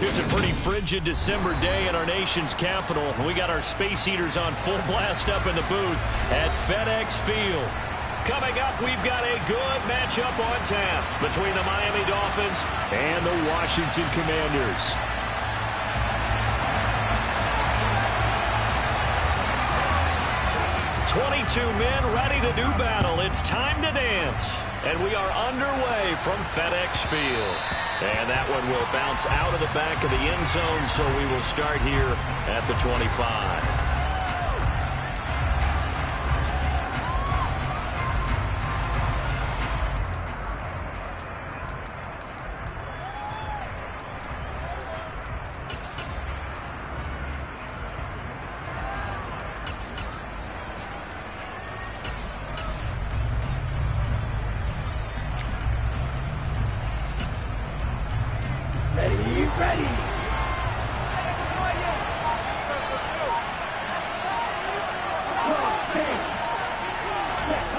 It's a pretty frigid December day in our nation's capital. We got our space heaters on full blast up in the booth at FedEx Field. Coming up, we've got a good matchup on tap between the Miami Dolphins and the Washington Commanders. "22 men ready to do battle. It's time to dance." And we are underway from FedEx Field. And that one will bounce out of the back of the end zone, so we will start here at the 25.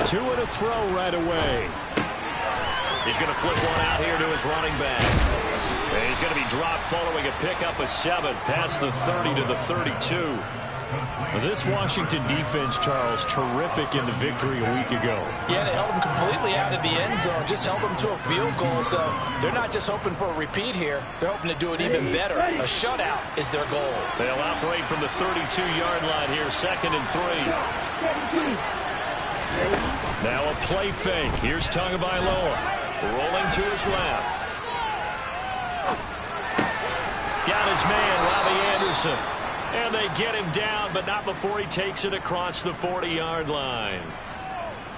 Two and a throw right away. He's going to flip one out here to his running back. And he's going to be dropped following a pickup of 7 past the 30 to the 32. This Washington defense, Charles, terrific in the victory a week ago. Yeah, they held him completely out of the end zone, just held him to a field goal. So they're not just hoping for a repeat here. They're hoping to do it even better. A shutout is their goal. They'll operate from the 32-yard line here, 2nd and 3. Now a play fake. Here's Tagovailoa rolling to his left. Got his man, Robbie Anderson. And they get him down, but not before he takes it across the 40-yard line.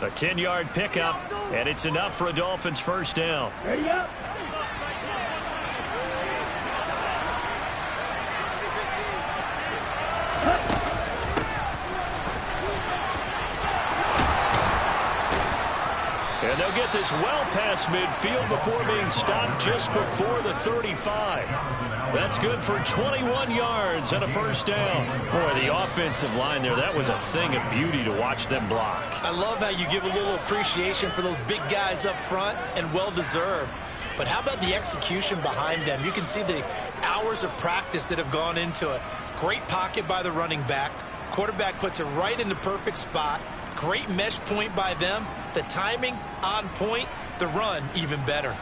A 10-yard pickup, and it's enough for a Dolphins first down. Ready up. And they'll get this well past midfield before being stopped just before the 35. That's good for 21 yards and a first down. Boy, the offensive line there, that was a thing of beauty to watch them block. I love how you give a little appreciation for those big guys up front, and well-deserved. But how about the execution behind them? You can see the hours of practice that have gone into it. Great pocket by the running back. Quarterback puts it right in the perfect spot. Great mesh point by them. The timing on point. The run even better.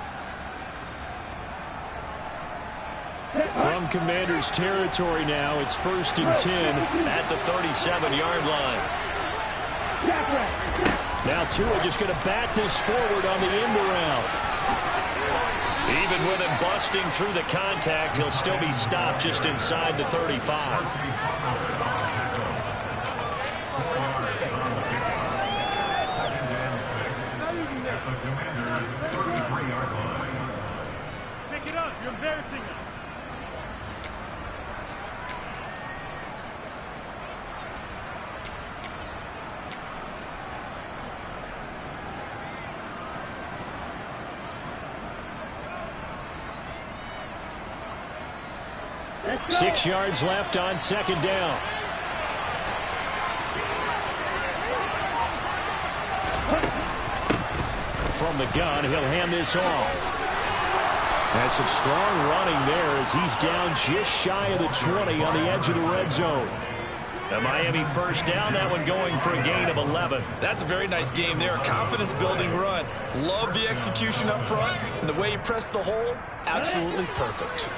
From Commanders territory now, it's 1st and 10 at the 37-yard line. Now Tua just going to bat this forward on the end around. Even with him busting through the contact, he'll still be stopped just inside the 35. Pick it up. You're embarrassing us. Let's go. 6 yards left on 2nd down. From the gun, he'll hand this off. Has some strong running there as he's down just shy of the 20 on the edge of the red zone. A Miami first down, that one going for a gain of 11. That's a very nice game there. A confidence-building run. Love the execution up front. And the way he pressed the hole, absolutely perfect.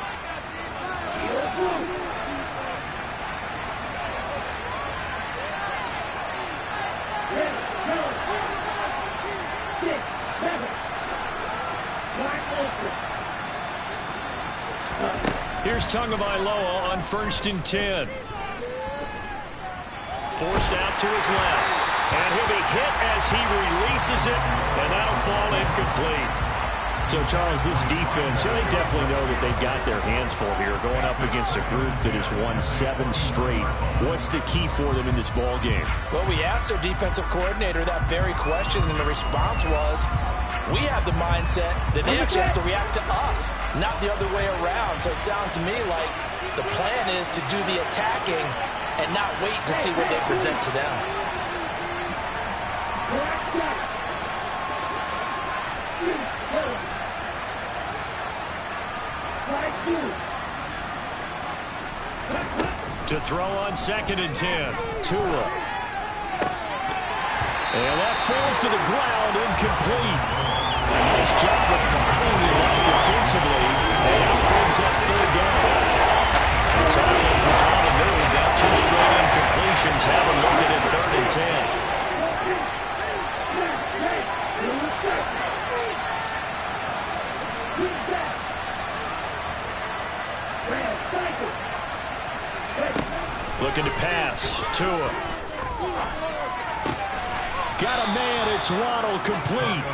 Here's Tagovailoa on 1st and 10. Forced out to his left. And he'll be hit as he releases it, and that'll fall incomplete. So, Charles, this defense, they definitely know that they've got their hands full here, going up against a group that has won 7 straight. What's the key for them in this ball game? Well, we asked their defensive coordinator that very question, and the response was, we have the mindset that they actually have to react to us, not the other way around. So it sounds to me like the plan is to do the attacking and not wait to see what they present to them. To throw on 2nd and 10. Tua. And that falls to the ground, incomplete. A nice job of bottling it up defensively. And that brings up 3rd down. This offense was on the move. Now 2 straight incompletions. Have a look at it 3rd and 10. Looking to pass. Tua. Got a man. It's Waddle, complete.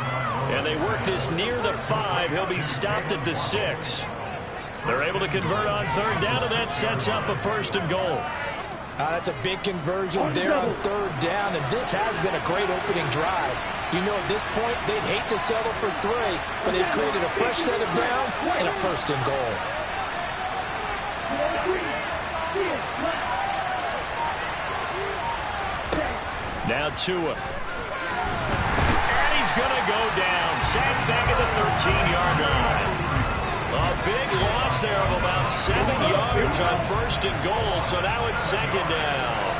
And they work this near the 5. He'll be stopped at the 6. They're able to convert on 3rd down, and that sets up a 1st and goal. That's a big conversion there on 3rd down, and this has been a great opening drive. You know, at this point, they'd hate to settle for 3, but they've created a fresh set of downs and a 1st and goal. Now Tua. And he's going to go down. Sacked back at the 13-yard line. A big loss there of about 7 yards on 1st and goal, so now it's 2nd down.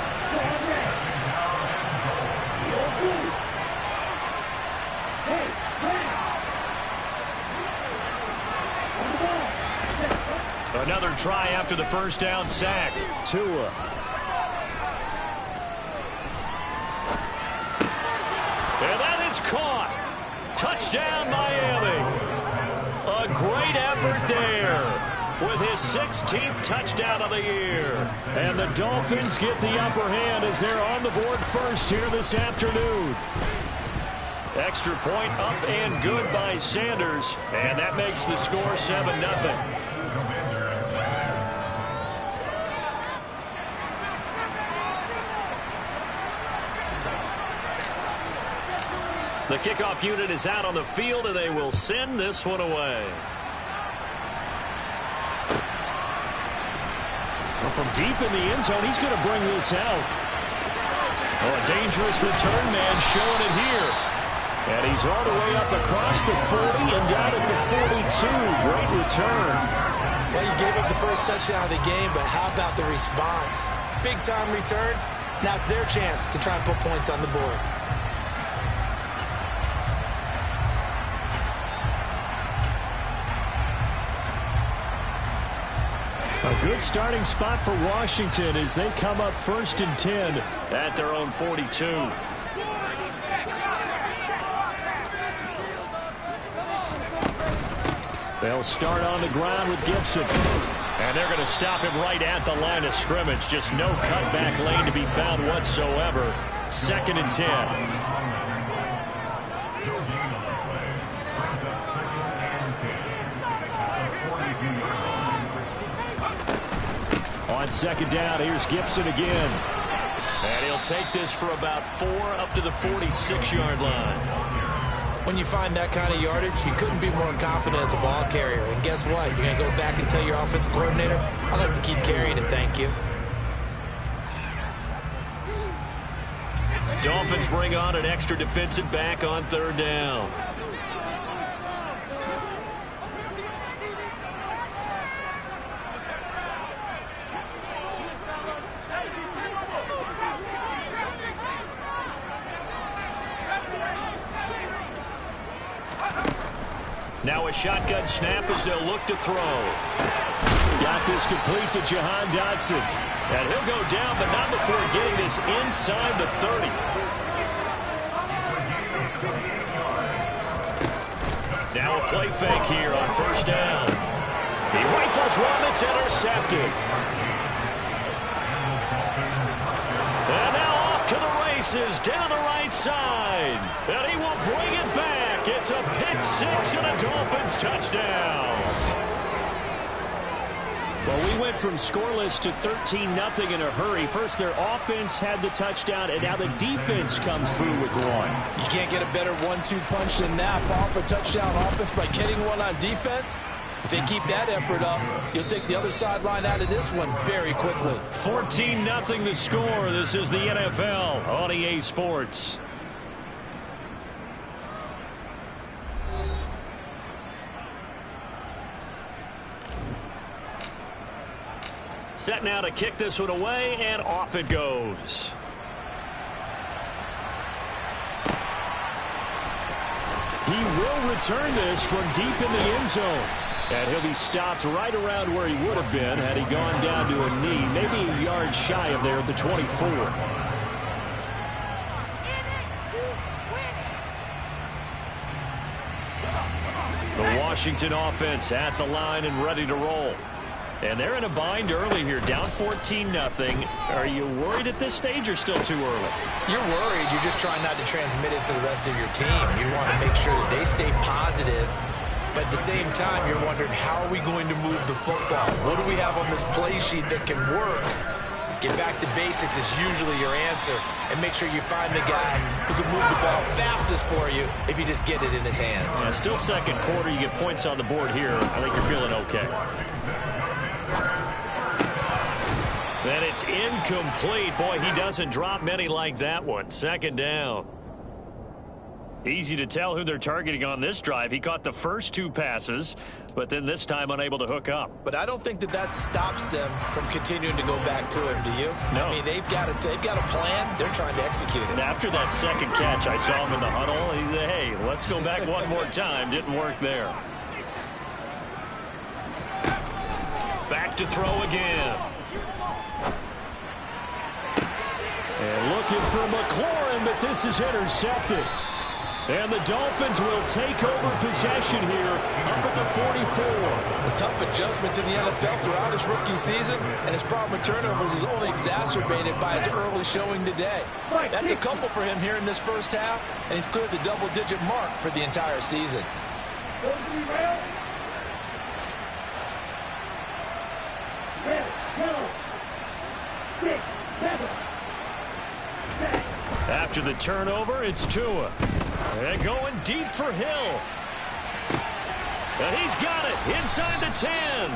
Another try after the 1st down sack. Tua. And that is caught. Touchdown, Miami. A great effort there with his 16th touchdown of the year. And the Dolphins get the upper hand as they're on the board first here this afternoon. Extra point up and good by Sanders. And that makes the score 7-0. The kickoff unit is out on the field, and they will send this one away. Well, from deep in the end zone, he's going to bring this out. Oh, a dangerous return man showing it here. And he's all the way up across the 40 and down at the 42. Great return. Well, he gave up the first touchdown of the game, but how about the response? Big-time return. Now it's their chance to try and put points on the board. A good starting spot for Washington as they come up 1st and 10 at their own 42. They'll start on the ground with Gibson. And they're going to stop him right at the line of scrimmage. Just no cutback lane to be found whatsoever. 2nd and 10. On 2nd down, here's Gibson again. And he'll take this for about 4 up to the 46-yard line. When you find that kind of yardage, you couldn't be more confident as a ball carrier. And guess what? You're going to go back and tell your offensive coordinator, I'd like to keep carrying it, thank you. Dolphins bring on an extra defensive back on 3rd down. Now a shotgun snap as they'll look to throw. Got this complete to Jahan Dotson. And he'll go down, but not before getting this inside the 30. Now a play fake here on 1st down. He rifles one that's intercepted. And now off to the races down the right side. And he will bring it back. It's a pick 6 and a Dolphins touchdown. Well, we went from scoreless to 13-0 in a hurry. First, their offense had the touchdown, and now the defense comes through with one. You can't get a better 1-2 punch than that. Off a touchdown offense by getting one on defense. If they keep that effort up, you'll take the other sideline out of this one very quickly. 14-0 the score. This is the NFL on EA Sports. Set now to kick this one away, and off it goes. He will return this from deep in the end zone. And he'll be stopped right around where he would have been had he gone down to a knee, maybe a yard shy of there at the 24. The Washington offense at the line and ready to roll. And they're in a bind early here, down 14-0. Are you worried at this stage or still too early? You're worried. You're just trying not to transmit it to the rest of your team. You want to make sure that they stay positive. But at the same time, you're wondering, how are we going to move the football? What do we have on this play sheet that can work? Get back to basics is usually your answer. And make sure you find the guy who can move the ball fastest for you if you just get it in his hands. Yeah, still second quarter. You get points on the board here. I think you're feeling okay. Then it's incomplete. Boy, he doesn't drop many like that one. Second down. Easy to tell who they're targeting on this drive. He caught the first two passes, but then this time unable to hook up. But I don't think that stops them from continuing to go back to him, do you? No. I mean, they've got a plan. They're trying to execute it. And after that second catch, I saw him in the huddle. He said, hey, let's go back one more time. Didn't work there. Back to throw again. And looking for McLaurin, but this is intercepted. And the Dolphins will take over possession here up at the 44. A tough adjustment to the NFL throughout his rookie season, and his problem with turnovers is only exacerbated by his early showing today. That's a couple for him here in this first half, and he's cleared the double-digit mark for the entire season. After the turnover, it's Tua. And going deep for Hill. And he's got it inside the 10.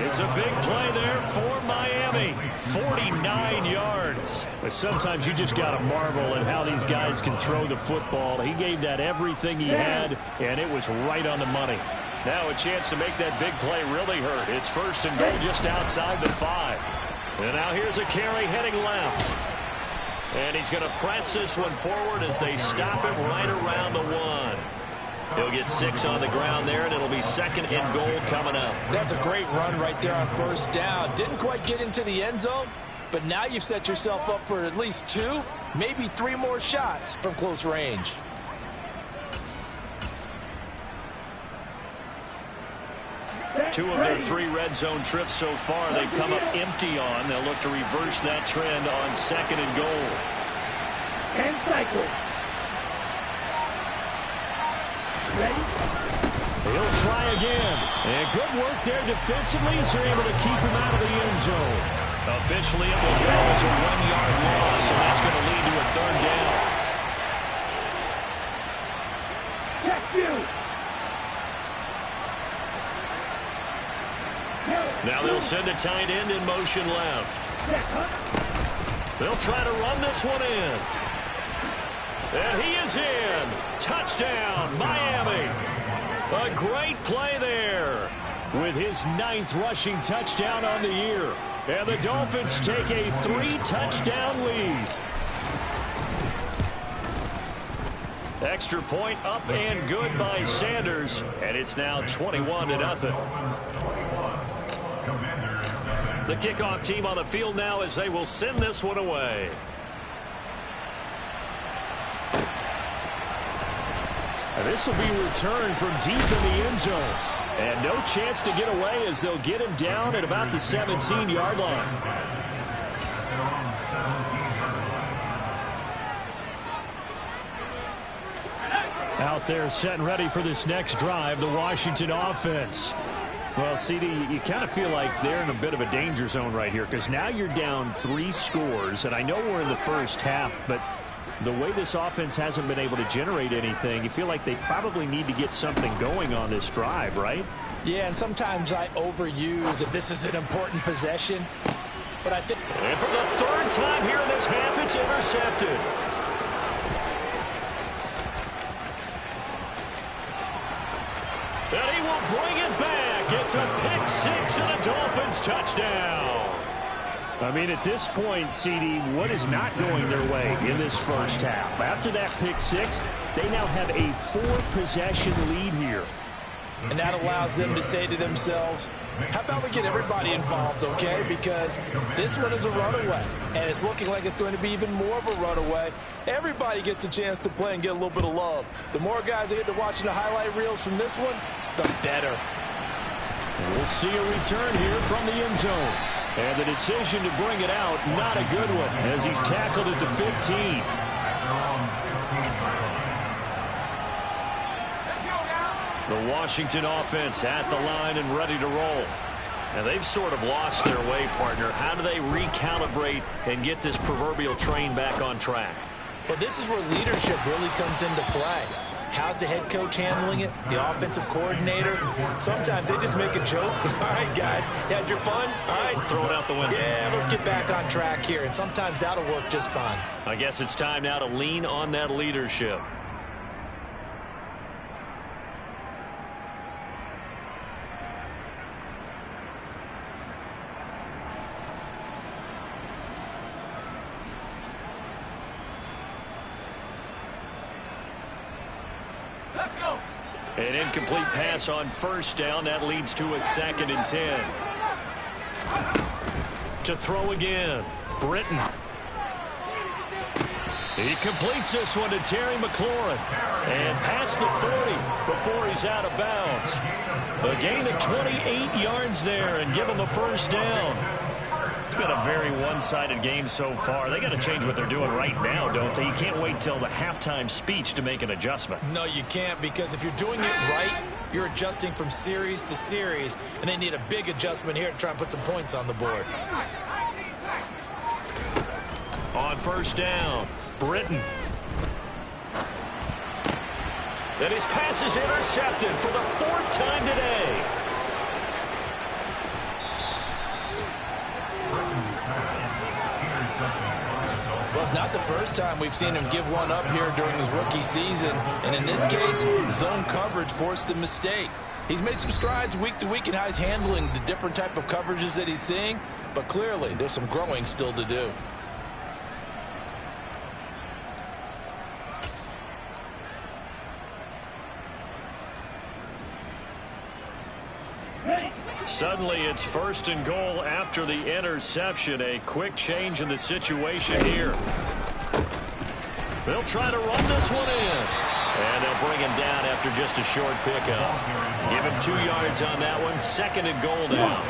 It's a big play there for Miami. 49 yards. But sometimes you just got to marvel at how these guys can throw the football. He gave that everything he had, and it was right on the money. Now a chance to make that big play really hurt. It's first and goal just outside the 5. And now here's a carry heading left. And he's going to press this one forward as they stop it right around the 1. He'll get 6 on the ground there, and it'll be second and goal coming up. That's a great run right there on first down. Didn't quite get into the end zone, but now you've set yourself up for at least 2, maybe 3 more shots from close range. Two of their 3 red zone trips so far, they've come up empty on. They'll look to reverse that trend on second and goal. And cycle. Ready? He'll try again. And good work there defensively as they're able to keep him out of the end zone. Officially, it will go as a 1-yard loss, and that's going to lead to a third down. Check you. Now they'll send a tight end in motion left. They'll try to run this one in. And he is in. Touchdown, Miami. A great play there with his 9th rushing touchdown on the year. And the Dolphins take a 3-touchdown lead. Extra point up and good by Sanders. And it's now 21-0. The kickoff team on the field now as they will send this one away. And this will be returned from deep in the end zone. And no chance to get away as they'll get him down at about the 17-yard line. Out there set and ready for this next drive, the Washington offense. Well, CD, you kind of feel like they're in a bit of a danger zone right here because now you're down 3 scores, and I know we're in the first half, but the way this offense hasn't been able to generate anything, you feel like they probably need to get something going on this drive, right? Yeah, and sometimes I overuse if this is an important possession, but I think... And for the 3rd time here in this half, it's intercepted. And he will bring it back. gets a pick six and a Dolphins touchdown. I mean, at this point, CD, what is not going their way in this first half? After that pick six, they now have a 4-possession lead here. And that allows them to say to themselves, how about we get everybody involved, okay? Because this one is a runaway, and it's looking like it's going to be even more of a runaway. Everybody gets a chance to play and get a little bit of love. The more guys that get to watching the highlight reels from this one, the better. We'll see a return here from the end zone. And the decision to bring it out, not a good one, as he's tackled at the 15. The Washington offense at the line and ready to roll. And they've sort of lost their way, partner. How do they recalibrate and get this proverbial train back on track? Well, this is where leadership really comes into play. How's the head coach handling it? The offensive coordinator? Sometimes they just make a joke. All right, guys, you had your fun? All right. Throw it out the window. Yeah, let's get back on track here. And sometimes that'll work just fine. I guess it's time now to lean on that leadership. An incomplete pass on first down. That leads to a 2nd and 10. To throw again. Britton. He completes this one to Terry McLaurin. And past the 40 before he's out of bounds. A gain of 28 yards there and give him a first down. It's been a very one-sided game so far. They got to change what they're doing right now, don't they? You can't wait till the halftime speech to make an adjustment. No, you can't, because if you're doing it right, you're adjusting from series to series, and they need a big adjustment here to try and put some points on the board. On first down, Britton. Then his pass is intercepted for the 4th time today. Well, it's not the first time we've seen him give one up here during his rookie season. And in this case, zone coverage forced the mistake. He's made some strides week to week in how he's handling the different type of coverages that he's seeing. But clearly, there's some growing still to do. Suddenly, it's 1st and goal after the interception. A quick change in the situation here. They'll try to run this one in. And they'll bring him down after just a short pickup. Give him 2 yards on that one. 2nd and goal now.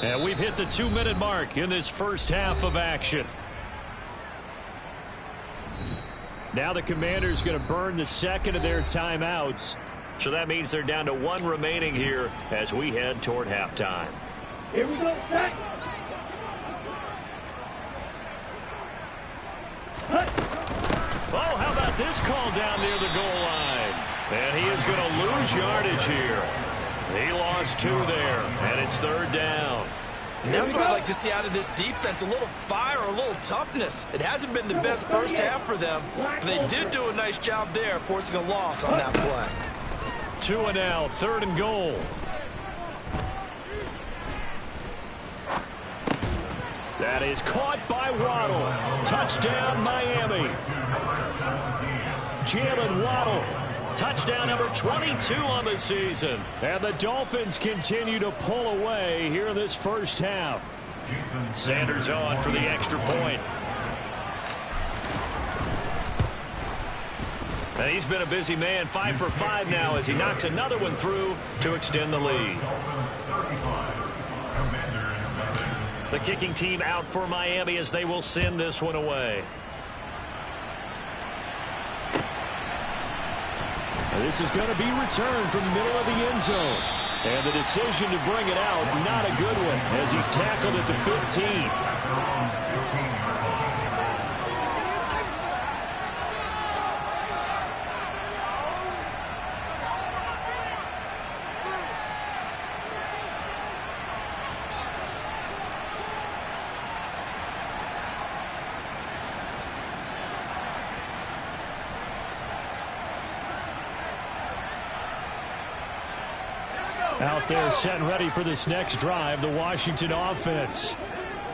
And we've hit the 2-minute mark in this first half of action. Now the Commanders going to burn the 2nd of their timeouts. So that means they're down to 1 remaining here as we head toward halftime. Here we go, set. Oh, how about this call down near the goal line? And he is going to lose yardage here. He lost 2 there, and it's 3rd down. And that's what I'd like to see out of this defense, a little fire, a little toughness. It hasn't been the best first half for them, but they did do a nice job there, forcing a loss on that play. 2 and now, 3rd and goal. That is caught by Waddle. Touchdown, Miami. Jalen Waddle. Touchdown number 22 on the season. And the Dolphins continue to pull away here in this first half. Sanders on for the extra point. And he's been a busy man, 5 for 5 now as he knocks another one through to extend the lead. The kicking team out for Miami as they will send this one away. This is going to be returned from the middle of the end zone. And the decision to bring it out, not a good one, as he's tackled at the 15. Out there setting ready for this next drive, the Washington offense.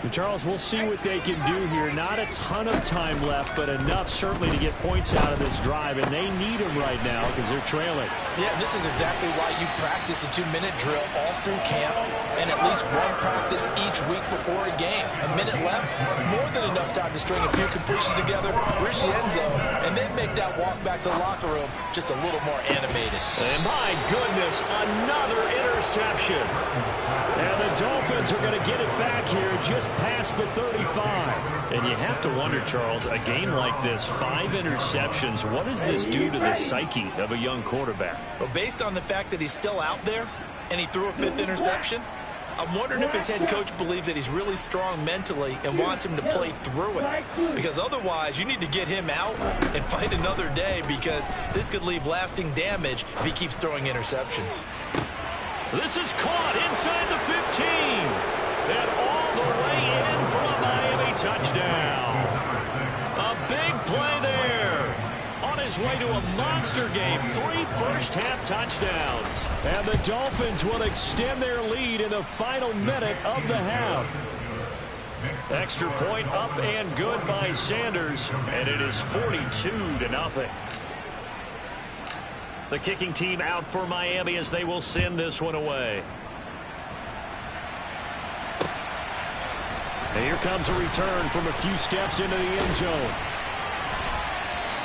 And Charles, we'll see what they can do here. Not a ton of time left, but enough certainly to get points out of this drive, and they need them right now because they're trailing. Yeah, this is exactly why you practice a 2-minute drill all through camp and at least one practice each week before a game. A minute left, more than enough time to string a few completions together, reach the end zone, and then make that walk back to the locker room just a little more animated. And my goodness, another interception. And the Dolphins are going to get it back here just past the 35. And you have to wonder, Charles, a game like this, 5 interceptions, what does this do to the psyche of a young quarterback? Well, based on the fact that he's still out there and he threw a 5th interception, I'm wondering if his head coach believes that he's really strong mentally and wants him to play through it. Because otherwise, you need to get him out and fight another day, because this could leave lasting damage if he keeps throwing interceptions. This is caught inside the 15. And all the way in for a Miami touchdown. A big play there. On his way to a monster game, 3 first-half touchdowns. And the Dolphins will extend their lead in the final minute of the half. Extra point up and good by Sanders. And it is 42-0. The kicking team out for Miami as they will send this one away. And here comes a return from a few steps into the end zone.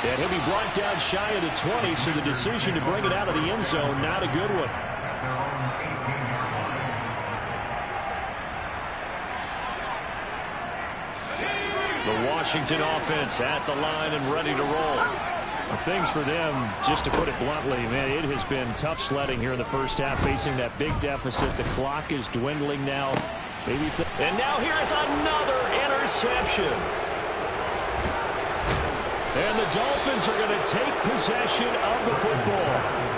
And he'll be brought down shy of the 20, so the decision to bring it out of the end zone, not a good one. The Washington offense at the line and ready to roll. Things for them, just to put it bluntly, man, it has been tough sledding here in the first half, facing that big deficit. The clock is dwindling now. And now here is another interception. And the Dolphins are going to take possession of the football.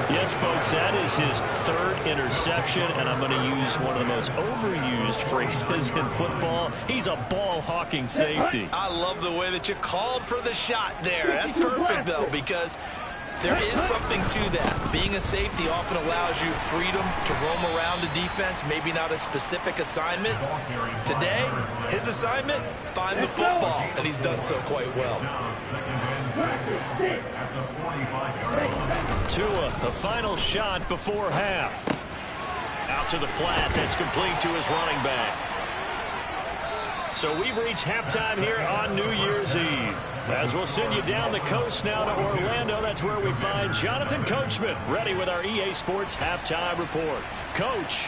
Yes, folks, that is his 3rd interception, and I'm going to use one of the most overused phrases in football. He's a ball-hawking safety. I love the way that you called for the shot there. That's perfect, though, because there is something to that. Being a safety often allows you freedom to roam around the defense, maybe not a specific assignment. Today, his assignment, find the football, and he's done so quite well. Tua, the final shot before half. Out to the flat. That's complete to his running back. So we've reached halftime here on New Year's Eve. As we'll send you down the coast now to Orlando, that's where we find Jonathan Coachman, ready with our EA Sports Halftime Report. Coach.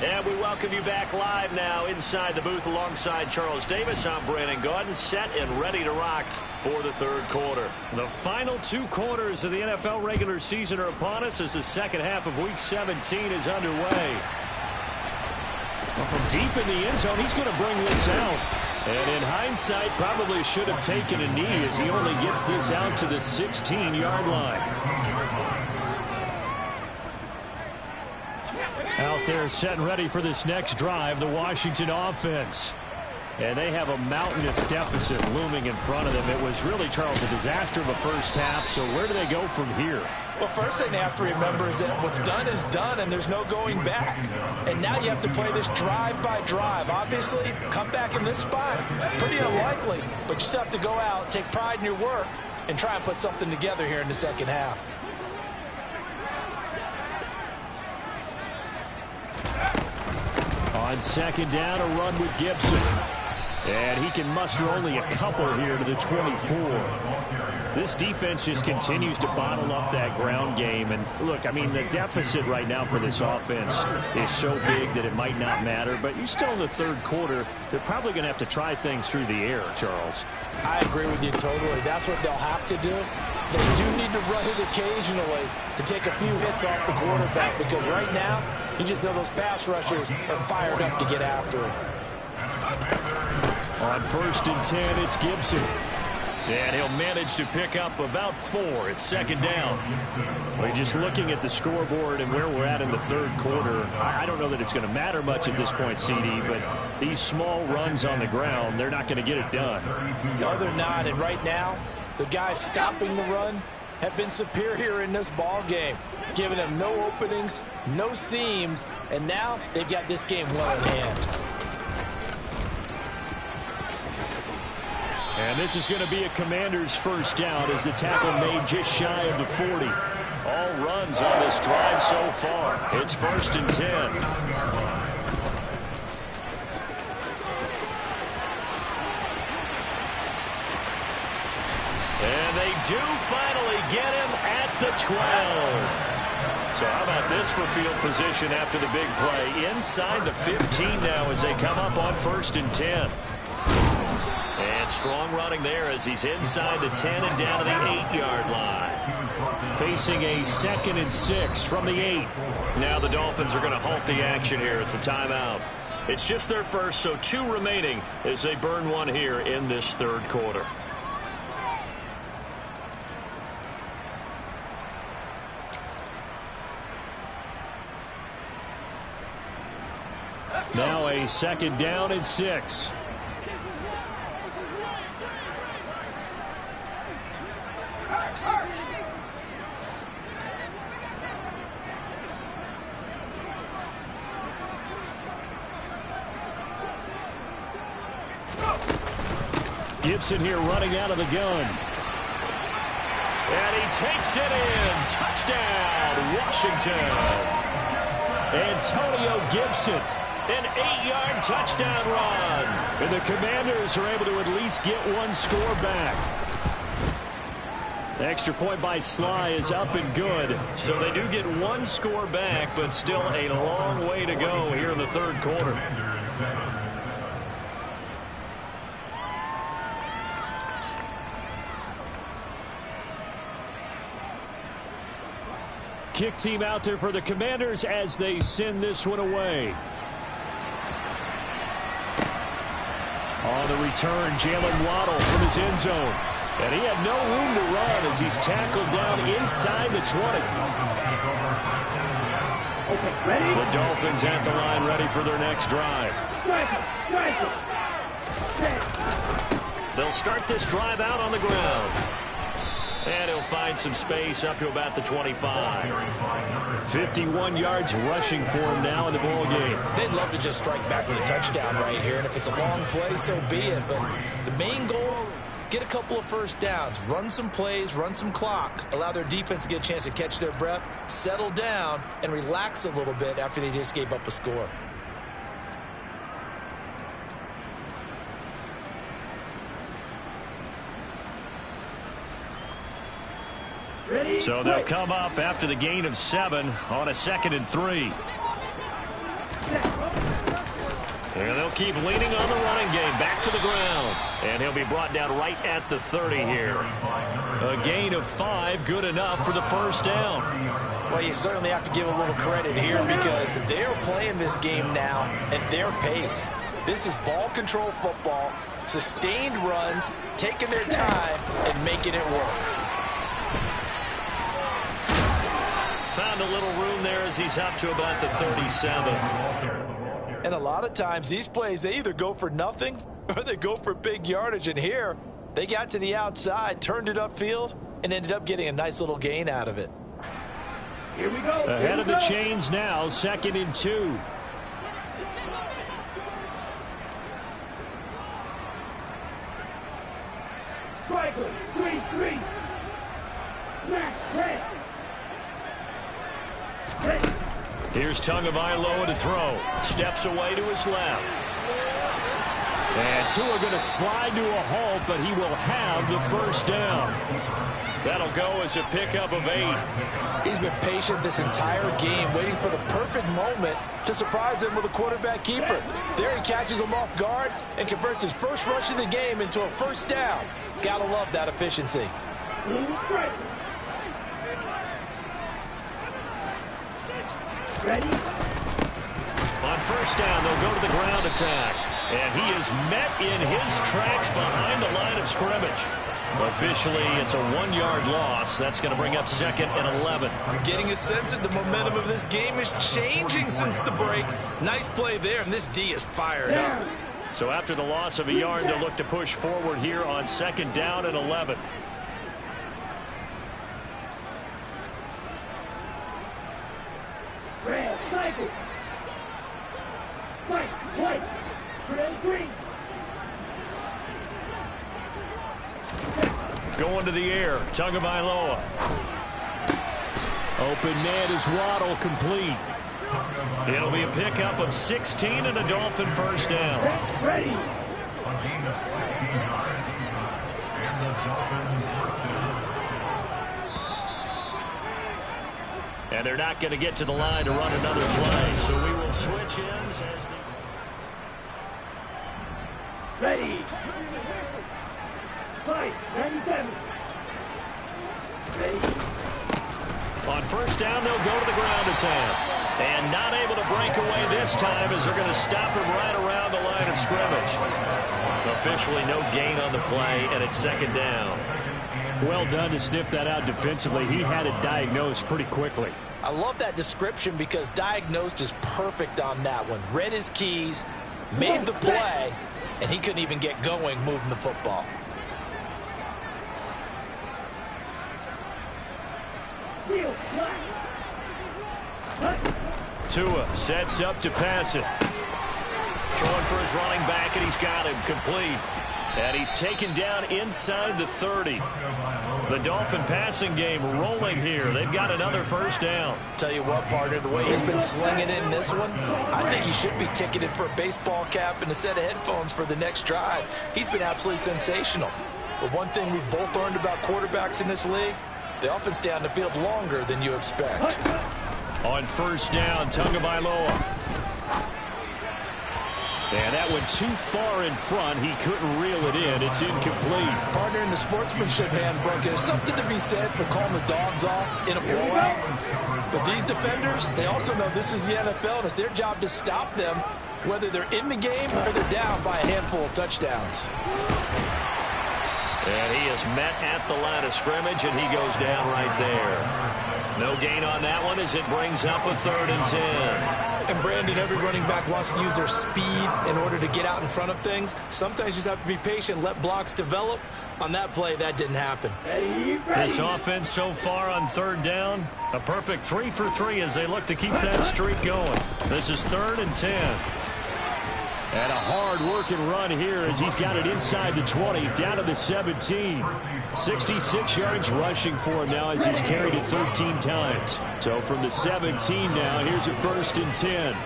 And we welcome you back live now inside the booth alongside Charles Davis. I'm Brandon Gaudin, set and ready to rock for the 3rd quarter. The final 2 quarters of the NFL regular season are upon us as the second half of Week 17 is underway. Well, from deep in the end zone, he's going to bring this out. And in hindsight, probably should have taken a knee as he only gets this out to the 16-yard line. Out there set and ready for this next drive, the Washington offense. And they have a mountainous deficit looming in front of them. It was really, Charles, a disaster of a first half. So where do they go from here? Well, first thing they have to remember is that what's done is done, and there's no going back. And now you have to play this drive by drive. Obviously, come back in this spot, pretty unlikely. But you still have to go out, take pride in your work, and try and put something together here in the second half. On second down, a run with Gibson. And he can muster only a couple here to the 24. This defense just continues to bottle up that ground game. And look, I mean, the deficit right now for this offense is so big that it might not matter. But you're still in the 3rd quarter. They're probably going to have to try things through the air, Charles. I agree with you totally. That's what they'll have to do. They do need to run it occasionally to take a few hits off the quarterback, because right now You just know those pass rushers are fired up to get after him. On 1st and 10, it's Gibson. And he'll manage to pick up about 4. It's 2nd down. Well, just looking at the scoreboard and where we're at in the 3rd quarter, I don't know that it's going to matter much at this point, CD, but these small runs on the ground, they're not going to get it done. No, they're not. And right now, the guys stopping the run have been superior in this ball game, giving them no openings, no seams, and now they've got this game well in hand. And this is going to be a Commander's 1st down as the tackle made just shy of the 40. All runs on this drive so far. It's 1st and 10. And they do finally get him at the 12. So how about this for field position after the big play? Inside the 15 now as they come up on 1st and 10. And strong running there as he's inside the 10 and down to the 8-yard line. Facing a 2nd and 6 from the 8. Now the Dolphins are going to halt the action here. It's a timeout. It's just their first, so 2 remaining as they burn 1 here in this 3rd quarter. Now a 2nd down and 6. Gibson here running out of the gun. And he takes it in. Touchdown, Washington. Antonio Gibson. An 8-yard touchdown run. And the Commanders are able to at least get 1 score back. The extra point by Sly is up and good. So they do get 1 score back, but still a long way to go here in the 3rd quarter. Kick team out there for the Commanders as they send this one away. On the return, Jalen Waddle from his end zone. And he had no room to run as he's tackled down inside the 20. The Dolphins at the line ready for their next drive. They'll start this drive out on the ground. And he'll find some space up to about the 25. 51 yards rushing for him now in the ball game. They'd love to just strike back with a touchdown right here, and if it's a long play, so be it. But the main goal, get a couple of 1st downs, run some plays, run some clock, allow their defense to get a chance to catch their breath, settle down, and relax a little bit after they just gave up a score. So they'll come up after the gain of 7 on a 2nd and 3. And they'll keep leaning on the running game back to the ground. And he'll be brought down right at the 30 here. A gain of 5, good enough for the 1st down. Well, you certainly have to give a little credit here because they're playing this game now at their pace. This is ball control football, sustained runs, taking their time and making it work. Found a little room there as he's up to about the 37. And a lot of times these plays, they either go for nothing or they go for big yardage. And here, they got to the outside, turned it upfield, and ended up getting a nice little gain out of it. Here we go. Ahead of the chains now, 2nd and 2. Striker, 3-3. Max, red. Here's Tagovailoa to throw. Steps away to his left. And Tua going to slide to a halt, but he will have the 1st down. That'll go as a pickup of 8. He's been patient this entire game, waiting for the perfect moment to surprise him with a quarterback keeper. There he catches him off guard and converts his first rush of the game into a 1st down. Gotta love that efficiency. Ready? first down, they'll go to the ground attack. And he is met in his tracks behind the line of scrimmage. Officially, it's a 1-yard loss. That's going to bring up 2nd and 11. I'm getting a sense that the momentum of this game is changing since the break. Nice play there, and this D is fired up. So after the loss of a yard, they'll look to push forward here on 2nd down and 11. Red, cycle. White, white. Red, green. Going to the air, Tagovailoa. Open man is Waddle, complete. It'll be a pickup of 16 and a Dolphin first down. Ready. And they're not going to get to the line to run another play, so we will switch ends as the... Ready. 5-97. Ready. On first down, they'll go to the ground attack. And not able to break away this time as they're going to stop him right around the line of scrimmage. Officially no gain on the play, and it's 2nd down. Well done to sniff that out defensively. He had it diagnosed pretty quickly. I love that description because diagnosed is perfect on that one. Read his keys, made the play, and he couldn't even get going moving the football. Tua sets up to pass it. Throwing for his running back, and he's got him complete. And he's taken down inside the 30. The Dolphin passing game rolling here. They've got another first down. Tell you what, partner, the way he's been slinging it in this one, I think he should be ticketed for a baseball cap and a set of headphones for the next drive. He's been absolutely sensational. But one thing we've both learned about quarterbacks in this league, they often stay on the field longer than you expect. On first down, Tagovailoa. And that went too far in front. He couldn't reel it in. It's incomplete. Partner, in the sportsmanship handbook, there's something to be said for calling the dogs off in a blowout. But these defenders, they also know this is the NFL, and it's their job to stop them, whether they're in the game or they're down by a handful of touchdowns. And he is met at the line of scrimmage, and he goes down right there. No gain on that one as it brings up a 3rd and 10. And Brandon, every running back wants to use their speed in order to get out in front of things. Sometimes you just have to be patient, let blocks develop. On that play, that didn't happen. This offense so far on 3rd down, a perfect 3 for 3 as they look to keep that streak going. This is 3rd and 10. And a hard-working run here as he's got it inside the 20, down to the 17. 66 yards rushing for him now as he's carried it 13 times. So from the 17 now, here's a 1st and 10.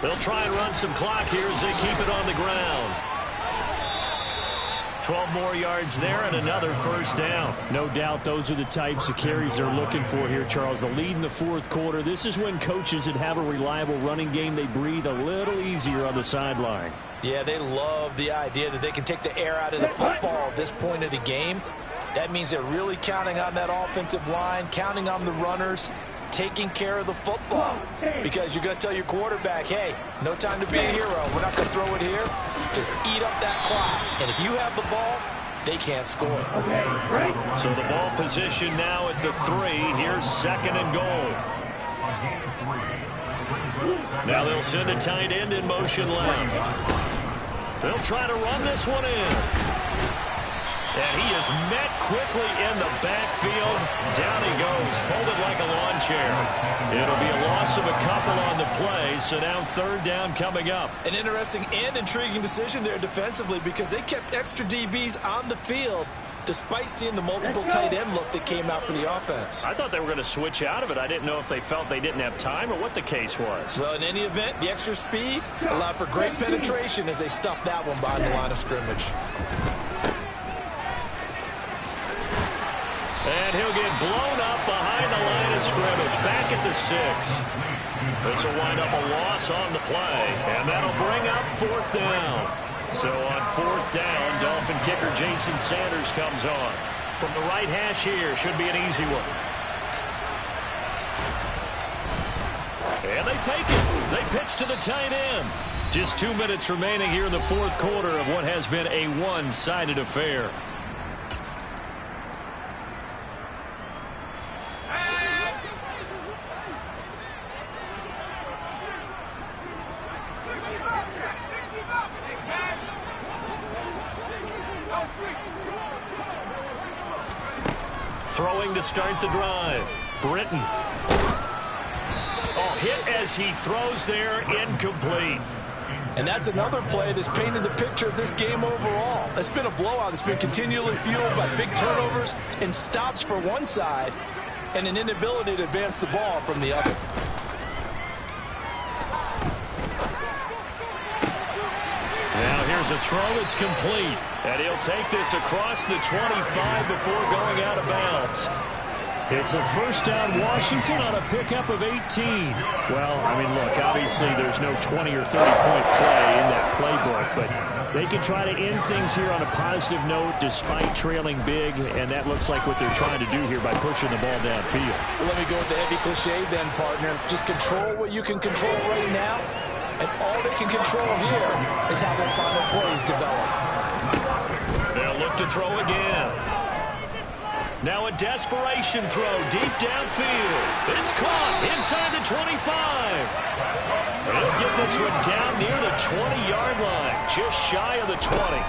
They'll try and run some clock here as they keep it on the ground. 12 more yards there and another first down. No doubt those are the types of carries they're looking for here, Charles. The lead in the 4th quarter. This is when coaches that have a reliable running game, they breathe a little easier on the sideline. Yeah, they love the idea that they can take the air out of the football at this point of the game. That means they're really counting on that offensive line, counting on the runners, taking care of the football. Because you're going to tell your quarterback, hey, no time to be a hero. We're not going to throw it here. Just eat up that clock. And if you have the ball, they can't score. So the ball position now at the 3. Here's 2nd and goal. Now they'll send a tight end in motion left. They'll try to run this one in. And he is met quickly in the backfield. Down he goes, folded like a lawn chair. It'll be a loss of a couple on the play, so now 3rd down coming up. An interesting and intriguing decision there defensively because they kept extra DBs on the field despite seeing the multiple tight end look that came out for the offense. I thought they were going to switch out of it. I didn't know if they felt they didn't have time or what the case was. Well, in any event, the extra speed allowed for great penetration as they stuffed that one behind the line of scrimmage. And he'll get blown up behind the line of scrimmage, back at the 6. This will wind up a loss on the play, and that'll bring up 4th down. So on 4th down, Dolphin kicker Jason Sanders comes on. From the right hash here, should be an easy one. fake it. They pitch to the tight end. Just 2 minutes remaining here in the fourth quarter of what has been a one-sided affair. Throwing to start the drive. Britton. Oh, hit as he throws there, incomplete. And that's another play that's painted the picture of this game overall. It's been a blowout. It's been continually fueled by big turnovers and stops for one side and an inability to advance the ball from the other. Now here's a throw that's complete. And he'll take this across the 25 before going out of bounds. It's a first down Washington on a pickup of 18. Well, I mean, look, obviously there's no 20 or 30-point play in that playbook, but they can try to end things here on a positive note despite trailing big, and that looks like what they're trying to do here by pushing the ball downfield. Well, let me go with the heavy cliche then, partner. Just control what you can control right now, and all they can control here is how their final plays develop. They'll look to throw again. Now a desperation throw deep downfield. It's caught inside the 25. They'll get this one down near the 20-yard line, just shy of the 20.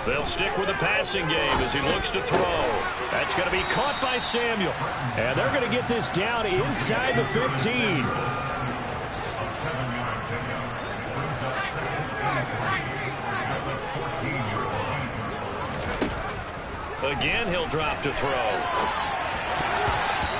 They'll stick with the passing game as he looks to throw. That's going to be caught by Samuel. And they're going to get this down inside the 15. Again, he'll drop to throw.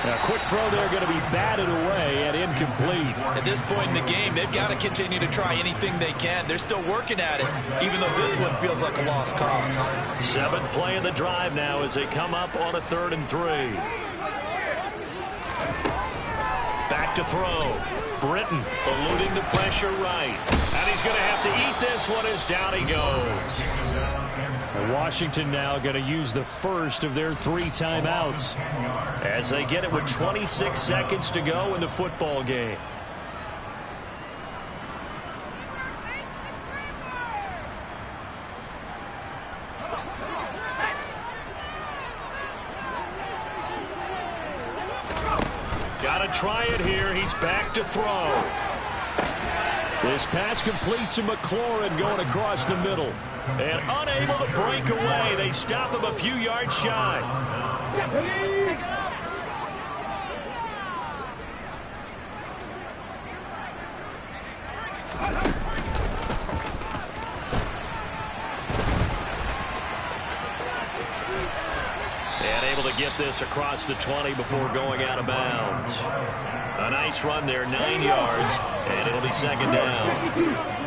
A quick throw there going to be batted away and incomplete. At this point in the game, they've got to continue to try anything they can. They're still working at it, even though this one feels like a lost cause. Seventh play of the drive now as they come up on a 3rd and 3. Back to throw. Britton eluding the pressure right. And he's going to have to eat this one as down he goes. And Washington now going to use the first of their 3 timeouts as they get it with 26 seconds to go in the football game. Got to try it here. He's back to throw. This pass complete to McLaurin going across the middle. And unable to break away. They stop him a few yards shy. And able to get this across the 20 before going out of bounds. A nice run there, 9 yards, and it'll be 2nd down.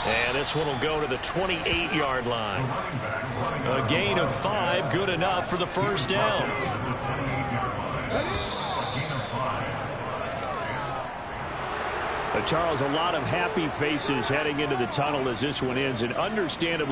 And this one will go to the 28-yard line. A gain of 5, good enough for the first down. Charles, a lot of happy faces heading into the tunnel as this one ends, and understandably